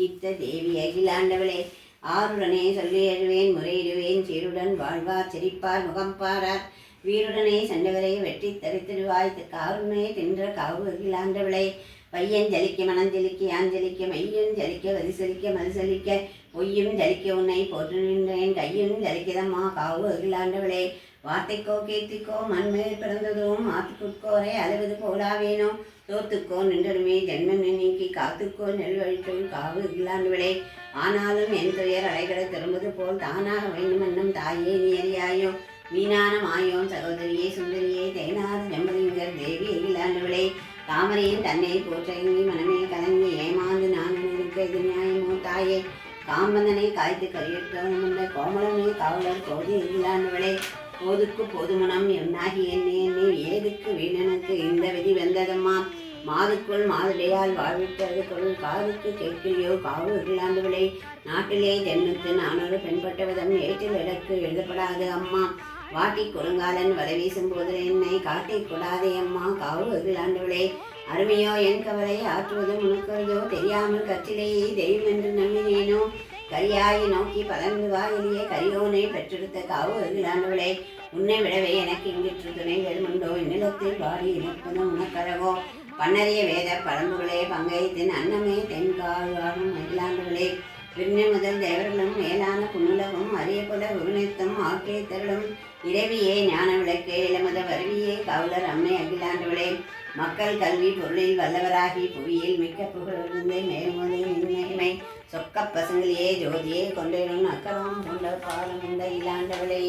உதித்த தேவி அகிலாண்டவளே ஆருடனே சொல்லி எழுவேன் முறையிடுவேன் சீருடன் வாழ்வார் சிரிப்பார் முகம் பாரார் வீருடனே சென்றவரை வெற்றி தரித்திடுவாய் காருணே தின்ற காவு அகிலாண்டவளே பையன் ஜலிக்க மனஞ்சலிக்க யாஞ்சலிக்க மையன் ஜலிக்க வரிசலிக்க மறுசலிக்க பொய்யும் ஜலிக்க உன்னை போற்று நின்றேன் கையும் ஜலிக்கதம்மா காவு அகிலாண்டவளே வார்த்தைக்கோ கீர்த்திக்கோ மண்மேல் பிறந்ததும் மாத்துக்குட்கோரை அளவது போலாவேனோ தோத்துக்கோ நின்றடுமே ஜென்மம் நீக்கி காத்துக்கோ நெல்வழிக்கும் காவு அகிலாண்டவளே ஆனாலும் என் துயர் அலைகளை திரும்புவது போல் தானாக வேண்டுமென்னும் தாயே நீ அறியாயோ மீனான மாயோம் சகோதரியே சுந்தரியே தேனாத ஜம்பலிங்கர் தேவி அகிலாண்டவளே தாமரையின் தன்னை போற்றங்கி மனமே கலங்கி ஏமாந்து நான் நினைக்க இது நியாயமோ தாயே காம்பந்தனை காய்த்து கரியற்ற கோமலமே காவலர் கோதி அகிலாண்டவளே போதுக்கு போதுமனம் என்னாகி எண்ணி ஏதுக்கு வீணனுக்கு இந்த விதி வந்ததம்மா மாதுக்குள் மாதுடையால் வாழ்வித்தது கொள் காதுக்கு கேட்கிறியோ காவு அகிலாண்டவளே நாட்டிலே ஜென்மத்து நானொரு பெண்பட்டவதம் ஏற்றில் இடக்கு எழுதப்படாது அம்மா வாட்டி கொடுங்காலன் வலை வீசும் போது என்னை காட்டி கொடாதே அம்மா காவு அகிலாண்டவளே அருமையோ என் கவலை ஆற்றுவது முணுக்கிறதோ தெரியாமல் கற்றிலேயே தெய்வம் என்று நம்பினேனோ கரியாயை நோக்கி பலர்ந்து வாயிலேயே கரியோனை பெற்றெடுத்த காவு அகிலாண்டவளே உன்னை விடவே எனக்கு இங்கிற்று துணைகள் உண்டோ இந்நிலத்தில் வாடி இணைப்பதும் உனக்கழகோ பன்னறிய வேத பழம்புகளே பங்கைத்தின் அன்னமே தென்காலும் அகிலாண்டவளே விண்ணை முதல் தேவர்களும் மேலான புன்னுலகும் அறியப்பட உருணித்தம் ஆக்கியத்தர்களும் இறைவியே ஞான விளக்கே இளமத வருவியே காவலர் அம்மை அகிலாண்டவளே மக்கள் கல்வி பொருளில் வல்லவராகி புவியில் மிக்க புகழிருந்தே மேல்முதை மின்மேன்மை சொக்க பசங்களையே ஜோதியே கொண்டிடும் அக்கரம் கொண்ட பாலம் இந்த இலாண்டவளே